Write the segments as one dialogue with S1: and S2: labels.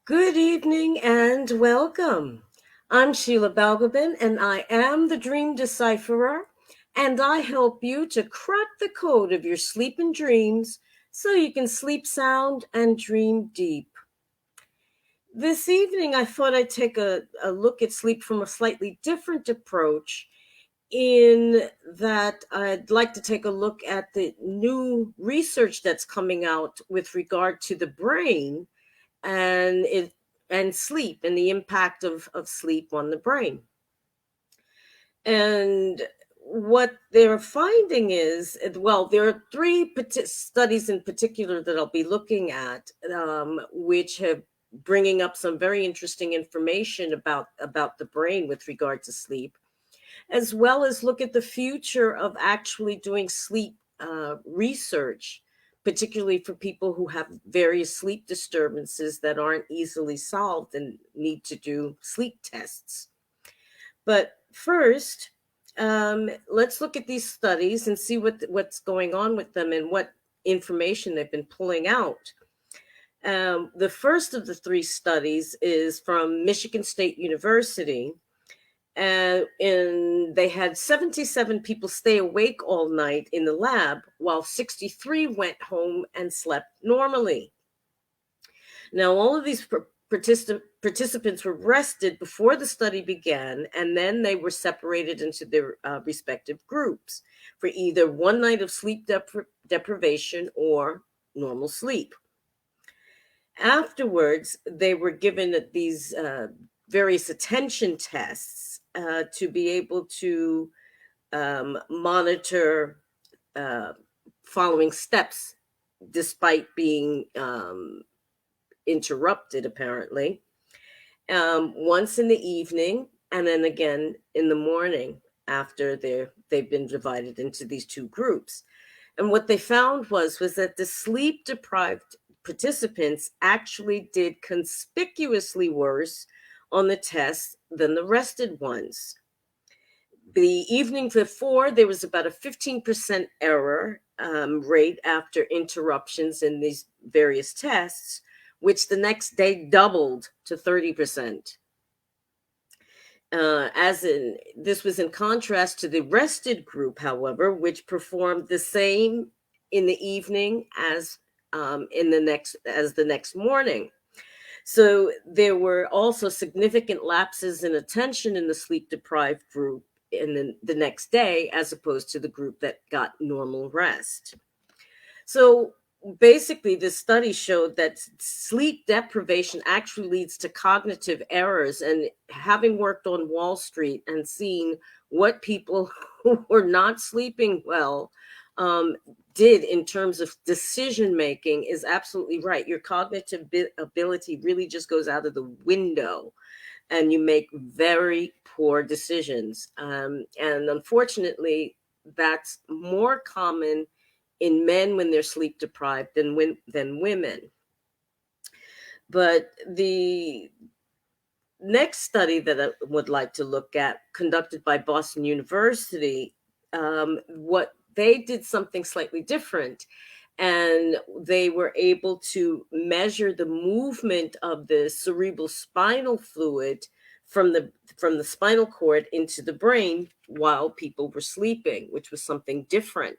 S1: Good evening and welcome. I'm Sheila Balgobin and I am the Dream Decipherer, and I help you to crack the code of your sleep and dreams so you can sleep sound and dream deep. This evening, I thought I'd take a look at sleep from a slightly different approach, in that I'd like to take a look at the new research that's coming out with regard to the brain and it and sleep and the impact of sleep on the brain. And what they're finding is, well, there are three studies in particular that I'll be looking at, which have bringing up some very interesting information about the brain with regard to sleep, as well as look at the future of actually doing sleep research, particularly for people who have various sleep disturbances that aren't easily solved and need to do sleep tests. But first, let's look at these studies and see what's going on with them and what information they've been pulling out. The first of the three studies is from Michigan State University, and they had 77 people stay awake all night in the lab, while 63 went home and slept normally. Now, all of these participants were rested before the study began, and then they were separated into their respective groups for either one night of sleep deprivation or normal sleep. Afterwards, they were given these various attention tests to be able to monitor uh, following steps despite being interrupted, apparently, once in the evening and then again in the morning after they've been divided into these two groups. And what they found was that the sleep deprived participants actually did conspicuously worse on the test than the rested ones. The evening before, there was about a 15% error rate after interruptions in these various tests, which the next day doubled to 30%. This was in contrast to the rested group, however, which performed the same in the evening as the next morning. So there were also significant lapses in attention in the sleep deprived group in the next day, as opposed to the group that got normal rest. So basically, this study showed that sleep deprivation actually leads to cognitive errors. And having worked on Wall Street and seen what people who were not sleeping well um, did in terms of decision making is absolutely right. Your cognitive ability really just goes out of the window, and you make very poor decisions. And unfortunately, that's more common in men when they're sleep deprived than women. But the next study that I would like to look at, conducted by Boston University, what they did something slightly different, and they were able to measure the movement of the cerebral spinal fluid from the spinal cord into the brain while people were sleeping, which was something different.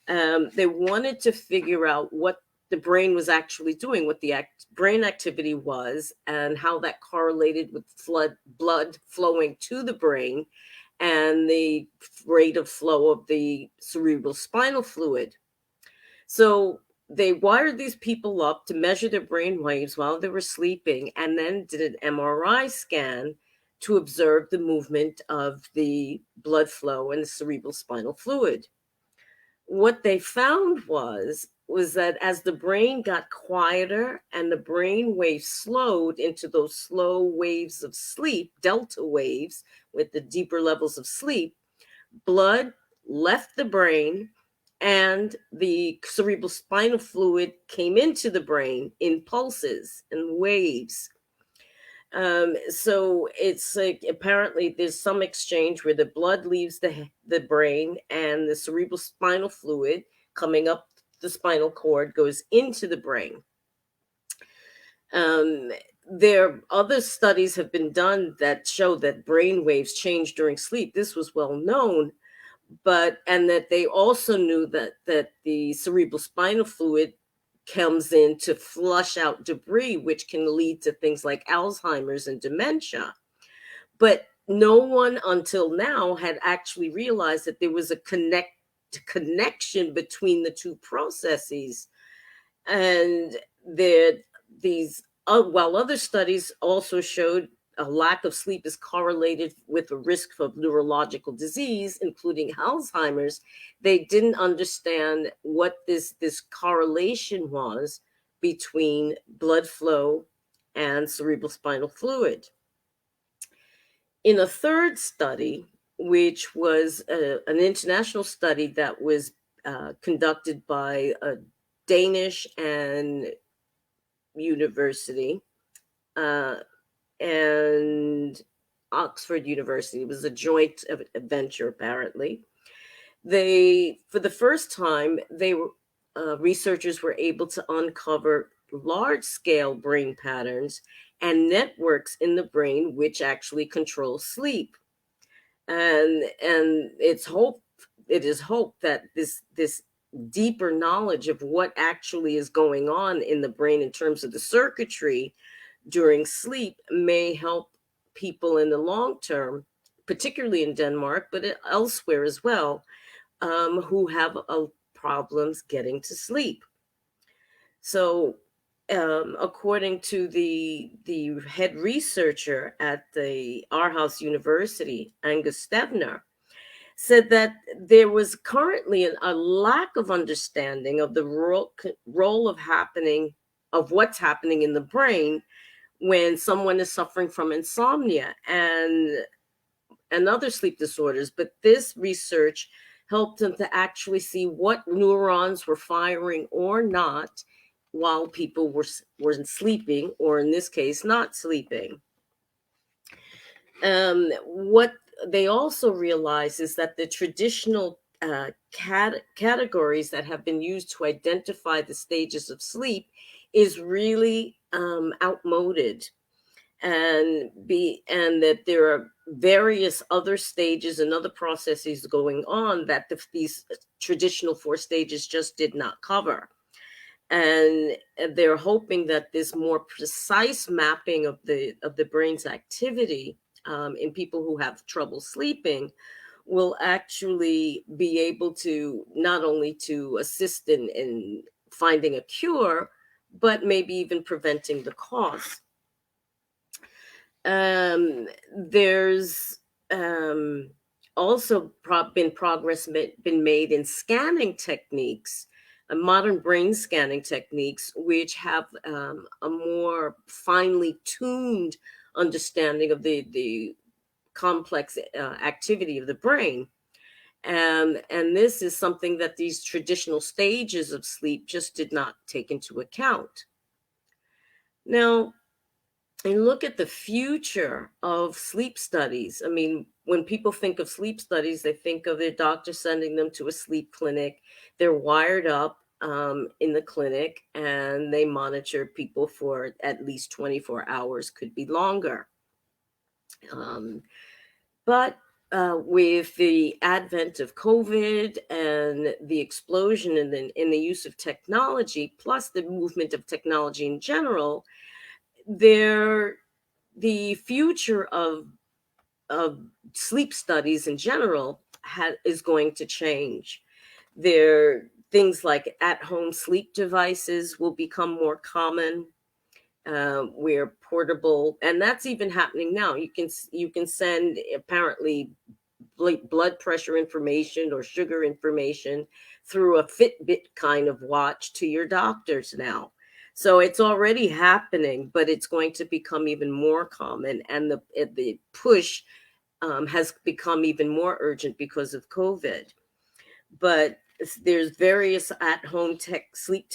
S1: They wanted to figure out what the brain was actually doing, what the brain activity was, and how that correlated with blood flowing to the brain and the rate of flow of the cerebral spinal fluid. So they wired these people up to measure their brain waves while they were sleeping, and then did an MRI scan to observe the movement of the blood flow and the cerebral spinal fluid. What they found was that as the brain got quieter and the brain waves slowed into those slow waves of sleep, delta waves with the deeper levels of sleep, blood left the brain and the cerebral spinal fluid came into the brain in pulses and waves. So it's like apparently there's some exchange where the blood leaves the brain and the cerebral spinal fluid coming up the spinal cord goes into the brain. Um, there other studies have been done that show that brain waves change during sleep. This was well known, but and that they also knew that the cerebral spinal fluid comes in to flush out debris, which can lead to things like Alzheimer's and dementia. But no one until now had actually realized that there was a connection between the two processes. And there these while other studies also showed a lack of sleep is correlated with a risk of neurological disease, including Alzheimer's, they didn't understand what this correlation was between blood flow and cerebral spinal fluid. In a third study, which was an international study that was conducted by a Danish and university and Oxford University. It was a joint venture, apparently. They, for the first time, they were researchers were able to uncover large-scale brain patterns and networks in the brain which actually control sleep. And it is hope that this deeper knowledge of what actually is going on in the brain in terms of the circuitry during sleep may help people in the long term, particularly in Denmark, but elsewhere as well, who have problems getting to sleep. So, according to the head researcher at the Aarhus University, Angus Stevner, said that there was currently a lack of understanding of the role of what's happening in the brain when someone is suffering from insomnia and other sleep disorders. But this research helped them to actually see what neurons were firing or not while people were sleeping, or in this case, not sleeping. What they also realize is that the traditional categories that have been used to identify the stages of sleep is really outmoded, and that there are various other stages and other processes going on that these traditional 4 stages just did not cover. And they're hoping that this more precise mapping of the brain's activity in people who have trouble sleeping will actually be able to not only to assist in finding a cure, but maybe even preventing the cause. There's also been progress been made in scanning techniques, modern brain scanning techniques, which have a more finely tuned understanding of the complex activity of the brain. And this is something that these traditional stages of sleep just did not take into account. Now, and look at the future of sleep studies. I mean, when people think of sleep studies, they think of their doctor sending them to a sleep clinic. They're wired up in the clinic and they monitor people for at least 24 hours, could be longer. But with the advent of COVID and the explosion in the use of technology, plus the movement of technology in general, the future of sleep studies in general is going to change. Things like at-home sleep devices will become more common, where portable, and that's even happening now. You can send apparently blood pressure information or sugar information through a Fitbit kind of watch to your doctors now. So it's already happening, but it's going to become even more common, and the push has become even more urgent because of COVID. But there's various at-home sleep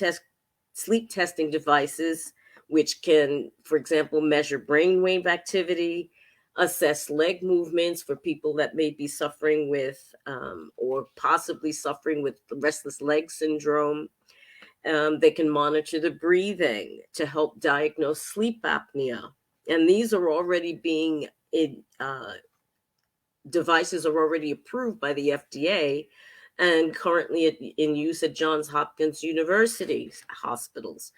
S1: testing devices which can, for example, measure brainwave activity, assess leg movements for people that may be suffering with or possibly suffering with restless leg syndrome. They can monitor the breathing to help diagnose sleep apnea. And these are already being devices are already approved by the FDA and currently in use at Johns Hopkins University hospitals.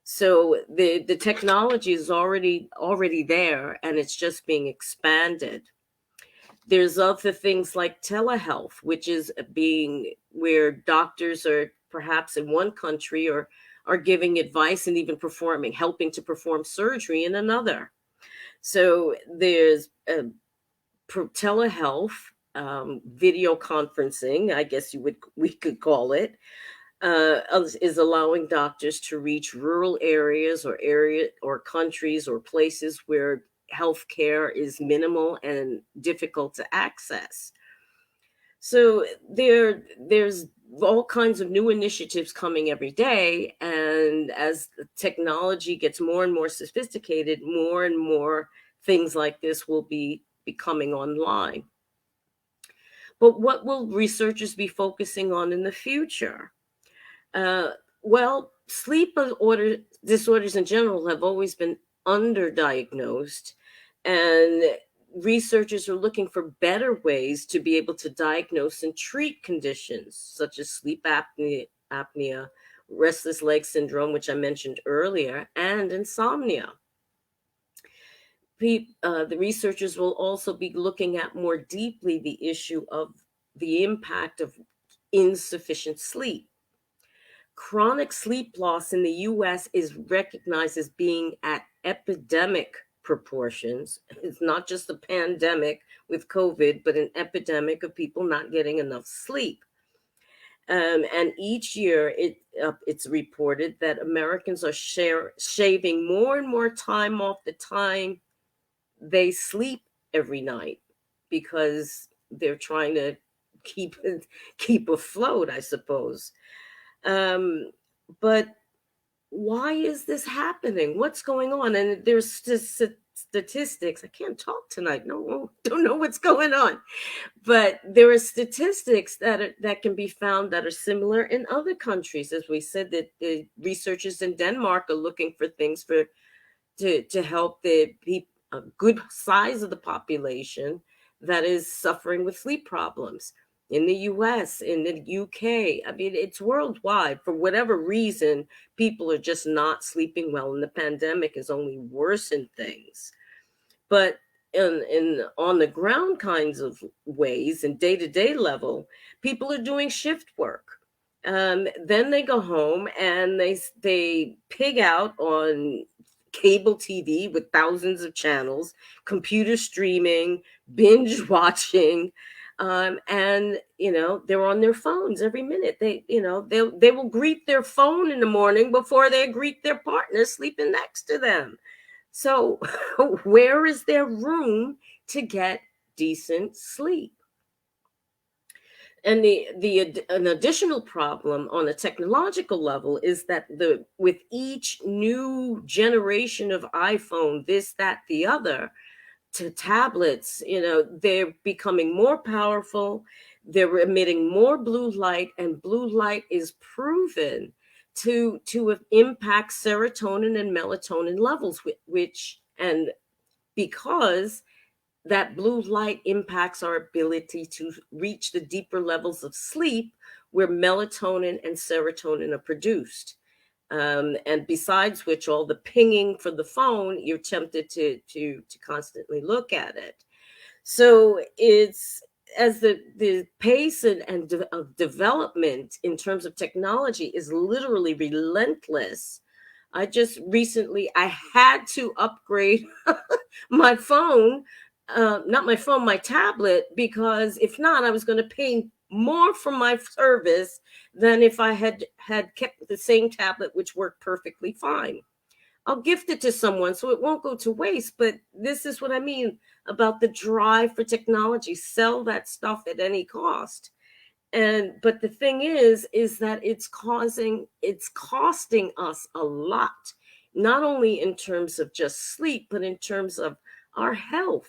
S1: So the technology is already there, and it's just being expanded. There's other things like telehealth, which is being where doctors are perhaps in one country or are giving advice and even helping to perform surgery in another. So there's telehealth, video conferencing, I guess we could call it, is allowing doctors to reach rural areas or countries or places where healthcare is minimal and difficult to access. So there's all kinds of new initiatives coming every day, and as the technology gets more and more sophisticated, more and more things like this will be becoming online. But what will researchers be focusing on in the future? Uh, well, disorders in general have always been underdiagnosed, and researchers are looking for better ways to be able to diagnose and treat conditions such as sleep apnea, restless leg syndrome, which I mentioned earlier, and insomnia. The researchers will also be looking at more deeply the issue of the impact of insufficient sleep. Chronic sleep loss in the US is recognized as being at epidemic proportions. It's not just a pandemic with COVID, but an epidemic of people not getting enough sleep. And each year, it's reported that Americans are shaving more and more time off the time they sleep every night because they're trying to keep afloat, I suppose. But why is this happening? What's going on? And there's statistics. I can't talk tonight. No, don't know what's going on. But there are statistics that can be found that are similar in other countries. As we said, that the researchers in Denmark are looking for things to help a good size of the population that is suffering with sleep problems. In the US, in the UK, I mean, it's worldwide. For whatever reason, people are just not sleeping well, and the pandemic has only worsened things. But in on the ground kinds of ways and day-to-day level, people are doing shift work. Then they go home and they pig out on cable TV with thousands of channels, computer streaming, binge watching, and they're on their phones every minute. They will greet their phone in the morning before they greet their partner sleeping next to them. So where is there room to get decent sleep? And an additional problem on a technological level is that with each new generation of iPhone, this, that, the other, to tablets, they're becoming more powerful. They're emitting more blue light, and blue light is proven to impact serotonin and melatonin levels, because that blue light impacts our ability to reach the deeper levels of sleep where melatonin and serotonin are produced. And besides which, all the pinging for the phone, you're tempted to constantly look at it. So it's as the pace of development in terms of technology is literally relentless. I just recently I had to upgrade my phone, not my phone, my tablet, because if not, I was going to pay more for my service than if I had kept the same tablet, which worked perfectly fine. I'll gift it to someone so it won't go to waste. But this is what I mean about the drive for technology. Sell that stuff at any cost. But the thing is that it's costing us a lot, not only in terms of just sleep, but in terms of our health.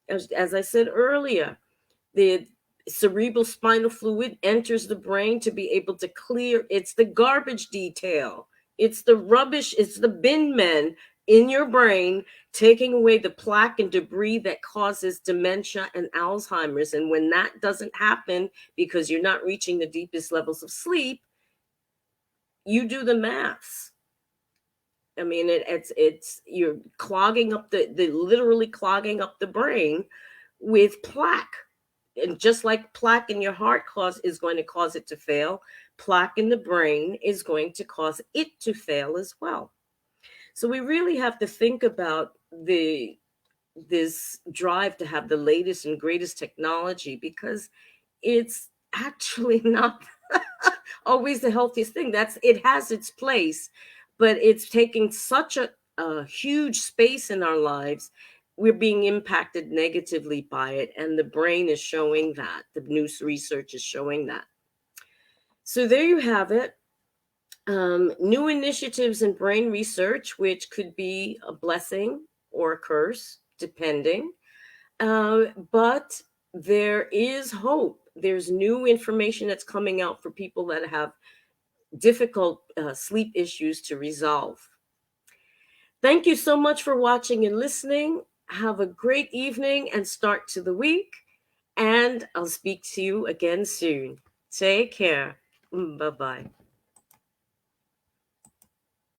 S1: As I said earlier, the cerebral spinal fluid enters the brain to be able to clear. It's the garbage detail. It's the rubbish. It's the bin men in your brain taking away the plaque and debris that causes dementia and Alzheimer's. And when that doesn't happen because you're not reaching the deepest levels of sleep, you do the maths. I mean, it's you're clogging up the literally clogging up the brain with plaque. And just like plaque in your heart is going to cause it to fail, plaque in the brain is going to cause it to fail as well. So we really have to think about this drive to have the latest and greatest technology, because it's actually not always the healthiest thing. It has its place, but it's taking such a huge space in our lives. We're being impacted negatively by it, and the brain is showing that. The new research is showing that. So there you have it. New initiatives in brain research, which could be a blessing or a curse, depending. But there is hope. There's new information that's coming out for people that have difficult sleep issues to resolve. Thank you so much for watching and listening. Have a great evening and start to the week. And I'll speak to you again soon. Take care. Bye-bye.